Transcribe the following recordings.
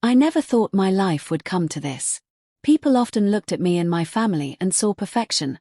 I never thought my life would come to this. People often looked at me and my family and saw perfection,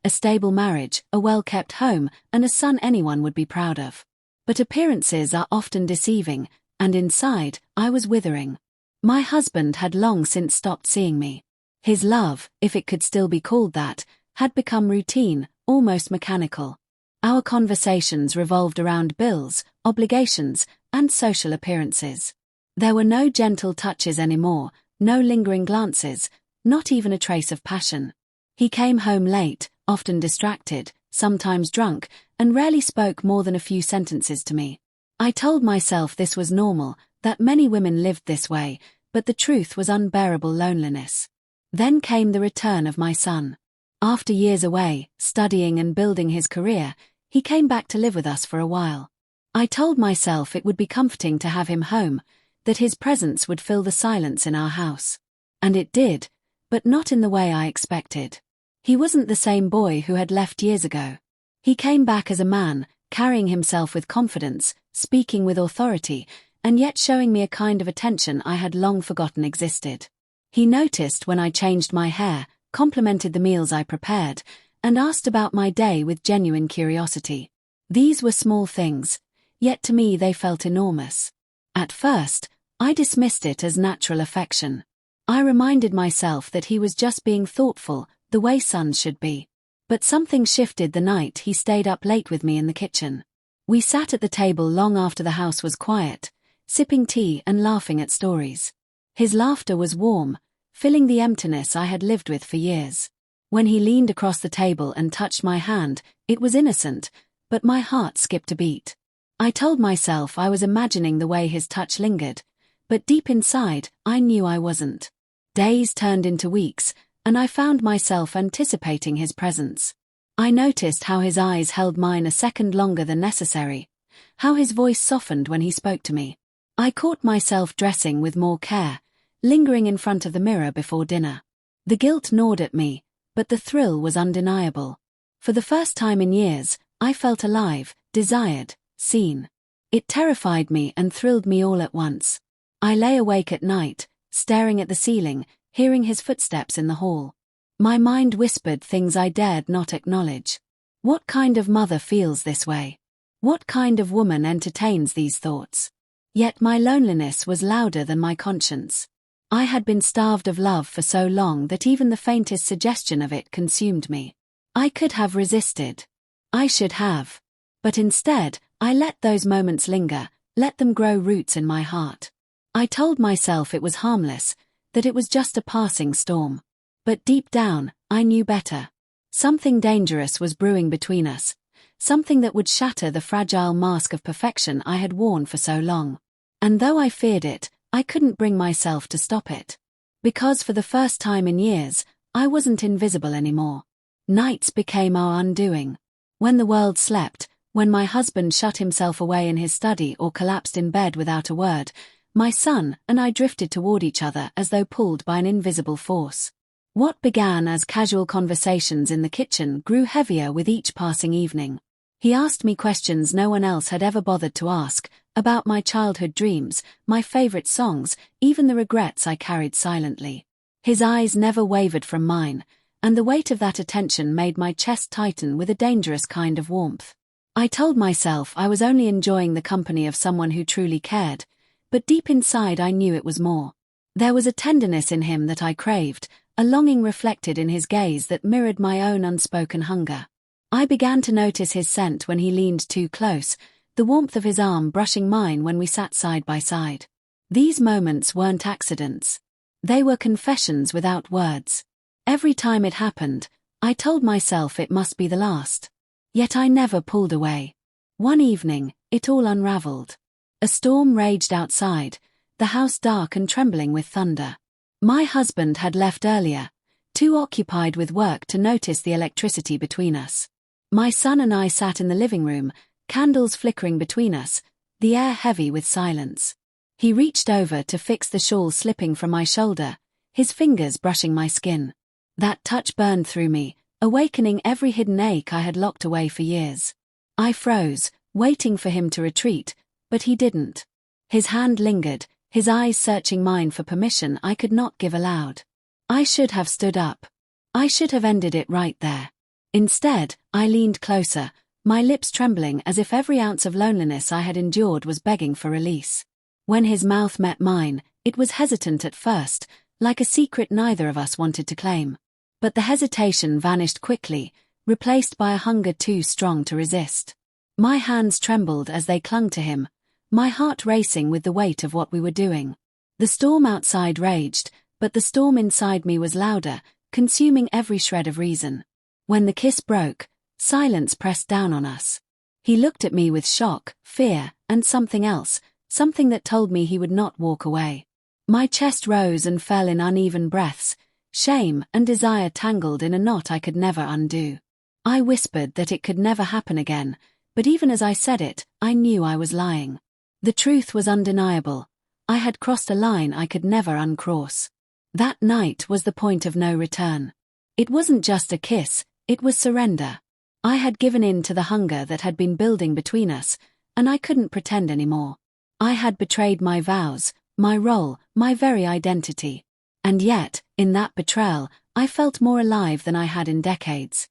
a stable marriage, a well-kept home, and a son anyone would be proud of. But appearances are often deceiving, and inside, I was withering. My husband had long since stopped seeing me. His love, if it could still be called that, had become routine, almost mechanical. Our conversations revolved around bills, obligations, and social appearances. There were no gentle touches anymore, no lingering glances, not even a trace of passion. He came home late, often distracted, sometimes drunk, and rarely spoke more than a few sentences to me. I told myself this was normal, that many women lived this way, but the truth was unbearable loneliness. Then came the return of my son. After years away, studying and building his career, he came back to live with us for a while. I told myself it would be comforting to have him home, that his presence would fill the silence in our house. And it did, but not in the way I expected. He wasn't the same boy who had left years ago. He came back as a man, carrying himself with confidence, speaking with authority, and yet showing me a kind of attention I had long forgotten existed. He noticed when I changed my hair, complimented the meals I prepared, and asked about my day with genuine curiosity. These were small things, yet to me they felt enormous. At first, I dismissed it as natural affection. I reminded myself that he was just being thoughtful, the way sons should be. But something shifted the night he stayed up late with me in the kitchen. We sat at the table long after the house was quiet, sipping tea and laughing at stories. His laughter was warm, filling the emptiness I had lived with for years. When he leaned across the table and touched my hand, it was innocent, but my heart skipped a beat. I told myself I was imagining the way his touch lingered, but deep inside, I knew I wasn't. Days turned into weeks, and I found myself anticipating his presence. I noticed how his eyes held mine a second longer than necessary, how his voice softened when he spoke to me. I caught myself dressing with more care, lingering in front of the mirror before dinner. The guilt gnawed at me, but the thrill was undeniable. For the first time in years, I felt alive, desired, seen. It terrified me and thrilled me all at once. I lay awake at night, staring at the ceiling, hearing his footsteps in the hall. My mind whispered things I dared not acknowledge. What kind of mother feels this way? What kind of woman entertains these thoughts? Yet my loneliness was louder than my conscience. I had been starved of love for so long that even the faintest suggestion of it consumed me. I could have resisted. I should have. But instead, I let those moments linger, let them grow roots in my heart. I told myself it was harmless, that it was just a passing storm. But deep down, I knew better. Something dangerous was brewing between us, something that would shatter the fragile mask of perfection I had worn for so long. And though I feared it, I couldn't bring myself to stop it. Because for the first time in years, I wasn't invisible anymore. Nights became our undoing. When the world slept, when my husband shut himself away in his study or collapsed in bed without a word, my son and I drifted toward each other as though pulled by an invisible force. What began as casual conversations in the kitchen grew heavier with each passing evening. He asked me questions no one else had ever bothered to ask, about my childhood dreams, my favorite songs, even the regrets I carried silently. His eyes never wavered from mine, and the weight of that attention made my chest tighten with a dangerous kind of warmth. I told myself I was only enjoying the company of someone who truly cared, but deep inside I knew it was more. There was a tenderness in him that I craved, a longing reflected in his gaze that mirrored my own unspoken hunger. I began to notice his scent when he leaned too close, the warmth of his arm brushing mine when we sat side by side. These moments weren't accidents. They were confessions without words. Every time it happened, I told myself it must be the last. Yet I never pulled away. One evening, it all unraveled. A storm raged outside, the house dark and trembling with thunder. My husband had left earlier, too occupied with work to notice the electricity between us. My son and I sat in the living room, candles flickering between us, the air heavy with silence. He reached over to fix the shawl slipping from my shoulder, his fingers brushing my skin. That touch burned through me, awakening every hidden ache I had locked away for years. I froze, waiting for him to retreat, but he didn't. His hand lingered, his eyes searching mine for permission I could not give aloud. I should have stood up. I should have ended it right there. Instead, I leaned closer, my lips trembling as if every ounce of loneliness I had endured was begging for release. When his mouth met mine, it was hesitant at first, like a secret neither of us wanted to claim. But the hesitation vanished quickly, replaced by a hunger too strong to resist. My hands trembled as they clung to him, my heart racing with the weight of what we were doing. The storm outside raged, but the storm inside me was louder, consuming every shred of reason. When the kiss broke, silence pressed down on us. He looked at me with shock, fear, and something else, something that told me he would not walk away. My chest rose and fell in uneven breaths, shame and desire tangled in a knot I could never undo. I whispered that it could never happen again, but even as I said it, I knew I was lying. The truth was undeniable. I had crossed a line I could never uncross. That night was the point of no return. It wasn't just a kiss, it was surrender. I had given in to the hunger that had been building between us, and I couldn't pretend anymore. I had betrayed my vows, my role, my very identity. And yet, in that betrayal, I felt more alive than I had in decades.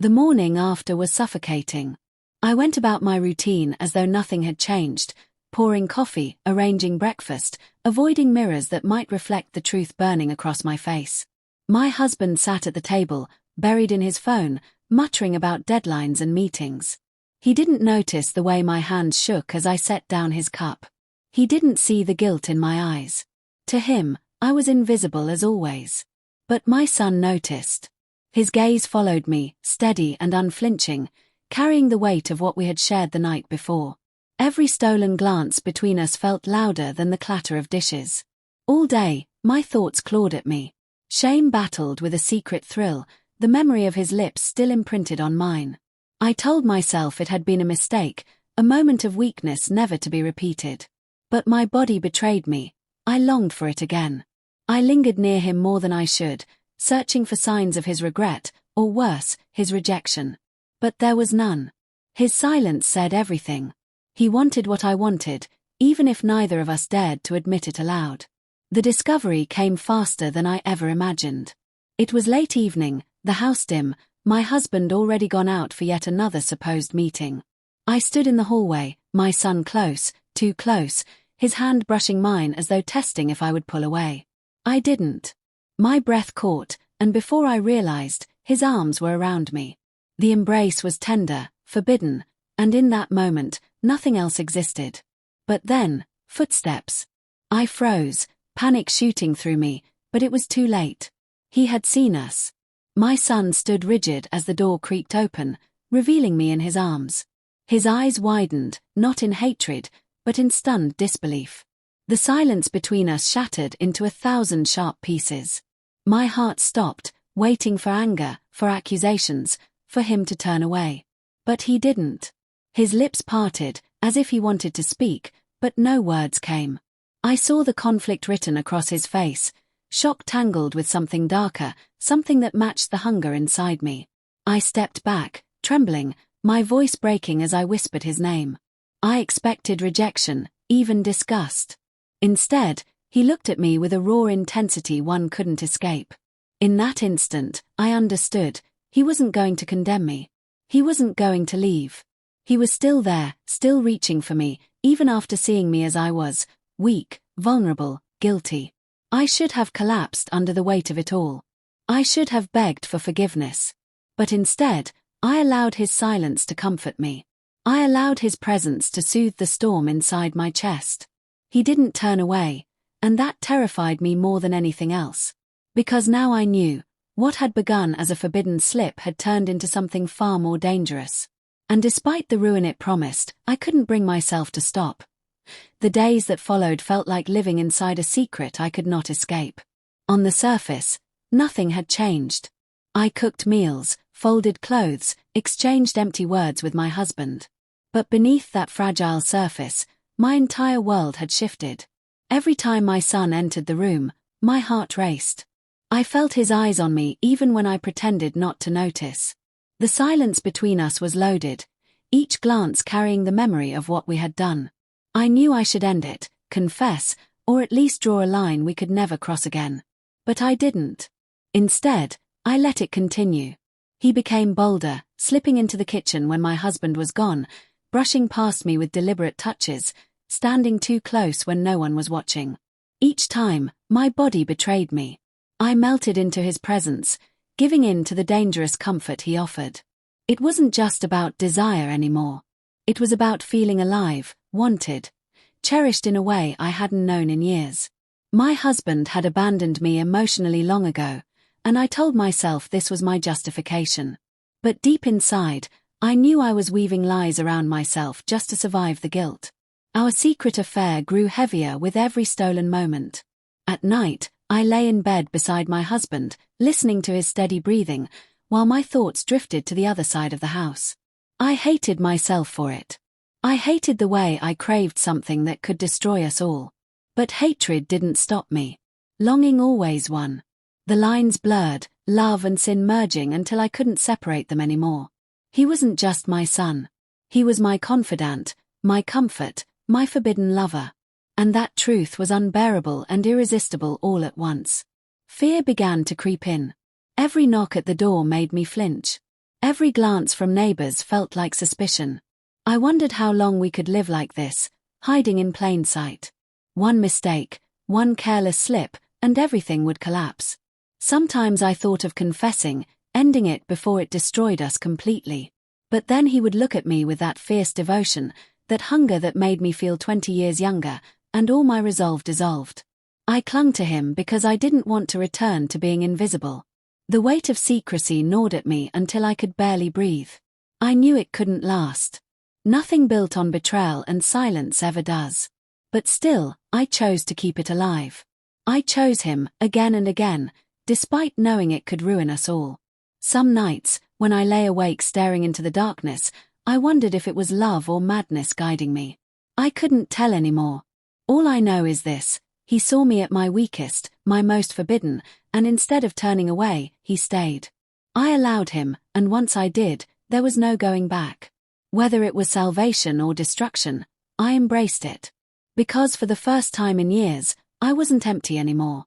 The morning after was suffocating. I went about my routine as though nothing had changed, pouring coffee, arranging breakfast, avoiding mirrors that might reflect the truth burning across my face. My husband sat at the table, buried in his phone, muttering about deadlines and meetings. He didn't notice the way my hands shook as I set down his cup. He didn't see the guilt in my eyes. To him, I was invisible as always. But my son noticed. His gaze followed me, steady and unflinching, carrying the weight of what we had shared the night before. Every stolen glance between us felt louder than the clatter of dishes. All day, my thoughts clawed at me. Shame battled with a secret thrill, the memory of his lips still imprinted on mine. I told myself it had been a mistake, a moment of weakness never to be repeated. But my body betrayed me. I longed for it again. I lingered near him more than I should, searching for signs of his regret, or worse, his rejection. But there was none. His silence said everything. He wanted what I wanted, even if neither of us dared to admit it aloud. The discovery came faster than I ever imagined. It was late evening, the house dim, my husband already gone out for yet another supposed meeting. I stood in the hallway, my son close, too close, his hand brushing mine as though testing if I would pull away. I didn't. My breath caught, and before I realized, his arms were around me. The embrace was tender, forbidden, and in that moment, nothing else existed. But then, footsteps. I froze, panic shooting through me, but it was too late. He had seen us. My son stood rigid as the door creaked open, revealing me in his arms. His eyes widened, not in hatred, but in stunned disbelief. The silence between us shattered into 1,000 sharp pieces. My heart stopped, waiting for anger, for accusations, for him to turn away. But he didn't. His lips parted, as if he wanted to speak, but no words came. I saw the conflict written across his face, shock tangled with something darker, something that matched the hunger inside me. I stepped back, trembling, my voice breaking as I whispered his name. I expected rejection, even disgust. Instead, he looked at me with a raw intensity one couldn't escape. In that instant, I understood, he wasn't going to condemn me. He wasn't going to leave. He was still there, still reaching for me, even after seeing me as I was, weak, vulnerable, guilty. I should have collapsed under the weight of it all. I should have begged for forgiveness. But instead, I allowed his silence to comfort me. I allowed his presence to soothe the storm inside my chest. He didn't turn away, and that terrified me more than anything else. Because now I knew, what had begun as a forbidden slip had turned into something far more dangerous. And despite the ruin it promised, I couldn't bring myself to stop. The days that followed felt like living inside a secret I could not escape. On the surface, nothing had changed. I cooked meals, folded clothes, exchanged empty words with my husband. But beneath that fragile surface, my entire world had shifted. Every time my son entered the room, my heart raced. I felt his eyes on me even when I pretended not to notice. The silence between us was loaded, each glance carrying the memory of what we had done. I knew I should end it, confess, or at least draw a line we could never cross again. But I didn't. Instead, I let it continue. He became bolder, slipping into the kitchen when my husband was gone, brushing past me with deliberate touches, standing too close when no one was watching. Each time, my body betrayed me. I melted into his presence, giving in to the dangerous comfort he offered. It wasn't just about desire anymore. It was about feeling alive, wanted, cherished in a way I hadn't known in years. My husband had abandoned me emotionally long ago, and I told myself this was my justification. But deep inside, I knew I was weaving lies around myself just to survive the guilt. Our secret affair grew heavier with every stolen moment. At night, I lay in bed beside my husband, listening to his steady breathing, while my thoughts drifted to the other side of the house. I hated myself for it. I hated the way I craved something that could destroy us all. But hatred didn't stop me. Longing always won. The lines blurred, love and sin merging until I couldn't separate them anymore. He wasn't just my son. He was my confidant, my comfort, my forbidden lover. And that truth was unbearable and irresistible all at once. Fear began to creep in. Every knock at the door made me flinch. Every glance from neighbors felt like suspicion. I wondered how long we could live like this, hiding in plain sight. One mistake, one careless slip, and everything would collapse. Sometimes I thought of confessing, ending it before it destroyed us completely. But then he would look at me with that fierce devotion, that hunger that made me feel 20 years younger, and all my resolve dissolved. I clung to him because I didn't want to return to being invisible. The weight of secrecy gnawed at me until I could barely breathe. I knew it couldn't last. Nothing built on betrayal and silence ever does. But still, I chose to keep it alive. I chose him, again and again, despite knowing it could ruin us all. Some nights, when I lay awake staring into the darkness, I wondered if it was love or madness guiding me. I couldn't tell anymore. All I know is this: he saw me at my weakest, my most forbidden, and instead of turning away, he stayed. I allowed him, and once I did, there was no going back. Whether it was salvation or destruction, I embraced it. Because for the first time in years, I wasn't empty anymore.